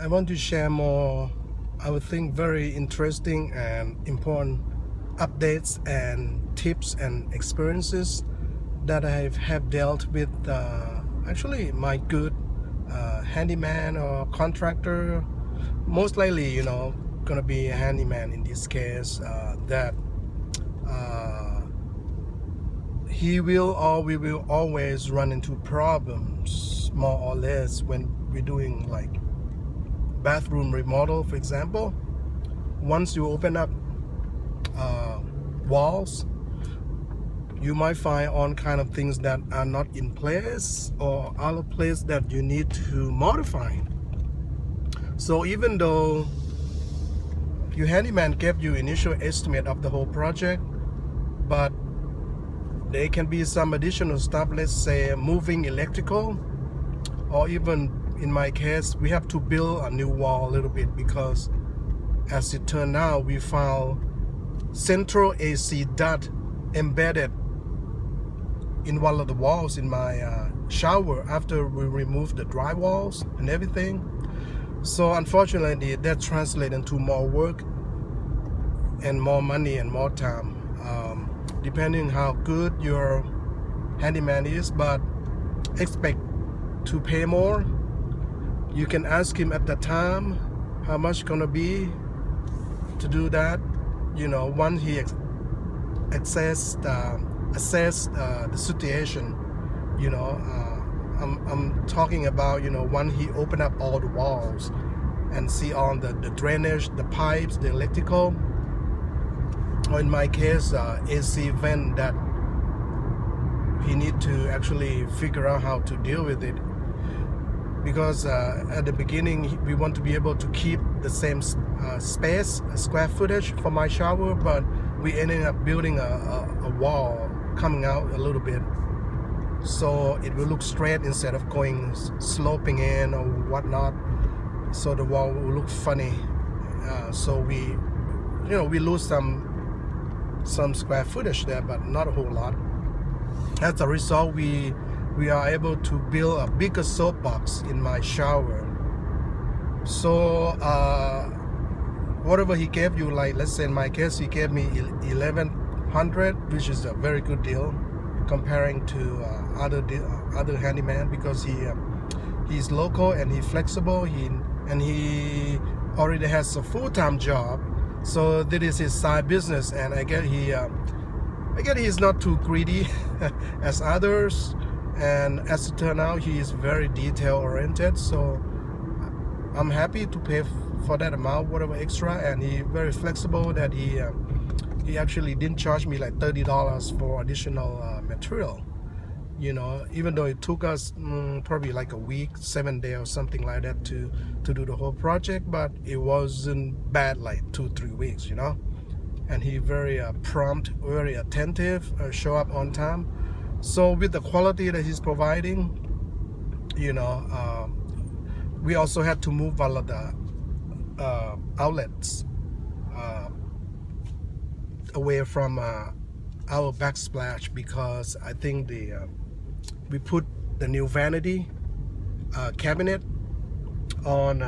I want to share more, I would think, very interesting and important updates and tips and experiences that I have dealt with actually my good handyman or contractor. Most likely, gonna be a handyman in this case, that uh, he will or we will always run into problems more or less when we're doing like bathroom remodel, for example. Once you open up uh, walls, you might find all kind of things that are not in place or out of place that you need to modify. So even though your handyman gave you initial estimate of the whole project, but there can be some additional stuff, let's say moving electrical, or even in my case, we have to build a new wall a little bit because as it turned out, we found central AC duct embedded in one of the walls in my shower after we removed the drywalls and everything. So unfortunately, that translated into more work and more money and more time, depending how good your handyman is, but expect to pay more. You can ask him at the time how much gonna be to do that. Once he assess the situation. I'm talking about when he opened up all the walls and see all the drainage, the pipes, the electrical, or in my case AC vent that he need to actually figure out how to deal with it, because at the beginning we want to be able to keep the same space, square footage for my shower, but we ended up building a wall coming out a little bit so it will look straight instead of going sloping in or whatnot, so the wall will look funny. So we lose some square footage there, but not a whole lot. As a result, we are able to build a bigger soapbox in my shower. So whatever he gave you, like let's say in my case he gave me 1100, which is a very good deal comparing to other handyman, because he's local and he's flexible, he already has a full-time job, so this is his side business, and I get he's not too greedy as others, and as it turned out he is very detail oriented, so I'm happy to pay for that amount, whatever extra, and he very flexible that he actually didn't charge me like $30 for additional material. Even though it took us probably like a week, 7 days or something like that to do the whole project, but it wasn't bad like 2-3 weeks, and he very prompt, very attentive, show up on time. So with the quality that he's providing, we also had to move all of the outlets away from our backsplash, because I think we put the new vanity cabinet on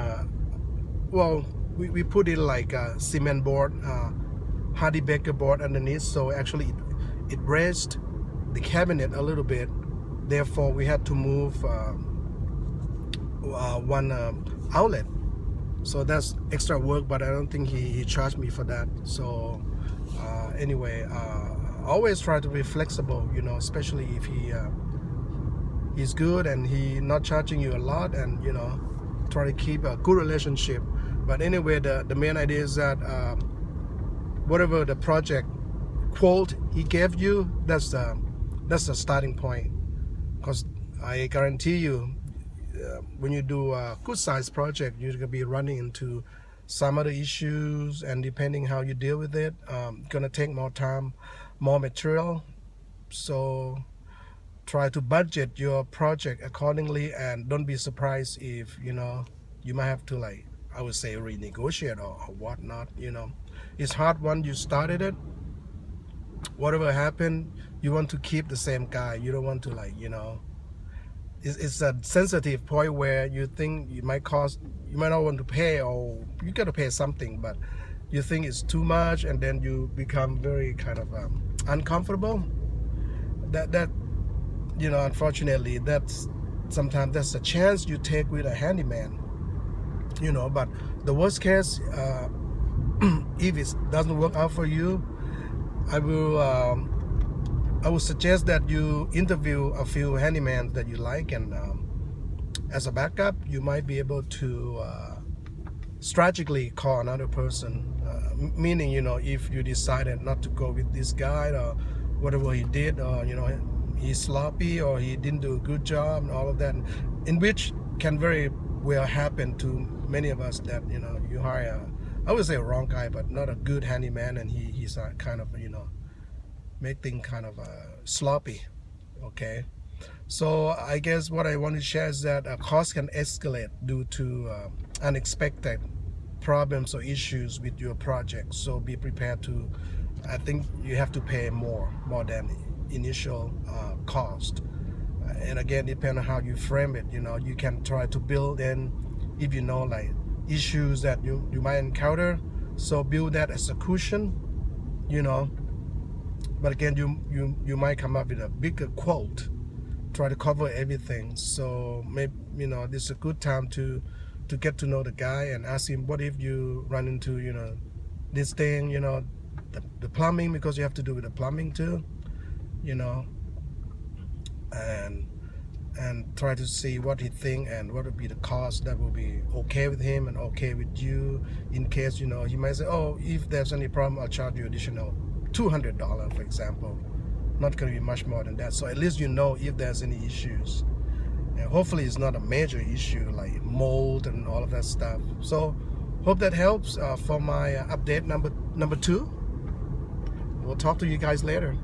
we put it like a cement board, Hardy Baker board underneath, so actually it raised the cabinet a little bit, therefore we had to move one outlet. So that's extra work, but I don't think he charged me for that. So anyway, always try to be flexible, especially if he's good and he not charging you a lot, and try to keep a good relationship. But anyway, the main idea is that whatever the project quote he gave you, that's the starting point, because I guarantee you, when you do a good size project, you're gonna be running into some other issues, and depending how you deal with it, gonna take more time, more material. So try to budget your project accordingly, and don't be surprised if you might have to, like I would say, renegotiate or whatnot. It's hard once you started it. Whatever happened, you want to keep the same guy. You don't want to it's a sensitive point where you think you might cost you might not want to pay, or you got to pay something, but you think it's too much, and then you become very kind of uncomfortable. That unfortunately, that's sometimes that's a chance you take with a handyman. But the worst case, if it doesn't work out for you, I would suggest that you interview a few handymen that you like, and as a backup, you might be able to strategically call another person. Meaning, if you decided not to go with this guy, or whatever he did, or he's sloppy, or he didn't do a good job, and all of that, in which can very well happen to many of us, that you hire, I would say a wrong guy, but not a good handyman, and he's kind of make things kind of sloppy. Okay, so I guess what I want to share is that cost can escalate due to unexpected problems or issues with your project. So be prepared to, I think you have to pay more than initial cost. And again, depending on how you frame it, you can try to build in, if like issues that you might encounter, so build that as a cushion. But again, you might come up with a bigger quote, try to cover everything. So maybe this is a good time to get to know the guy and ask him, what if you run into this thing, the plumbing, because you have to do with the plumbing too, and try to see what he think and what would be the cost that will be okay with him and okay with you. In case he might say, oh, if there's any problem, I'll charge you additional $200, for example. Not going to be much more than that. So at least if there's any issues, and hopefully it's not a major issue like mold and all of that stuff. So hope that helps for my update number 2. We'll talk to you guys later.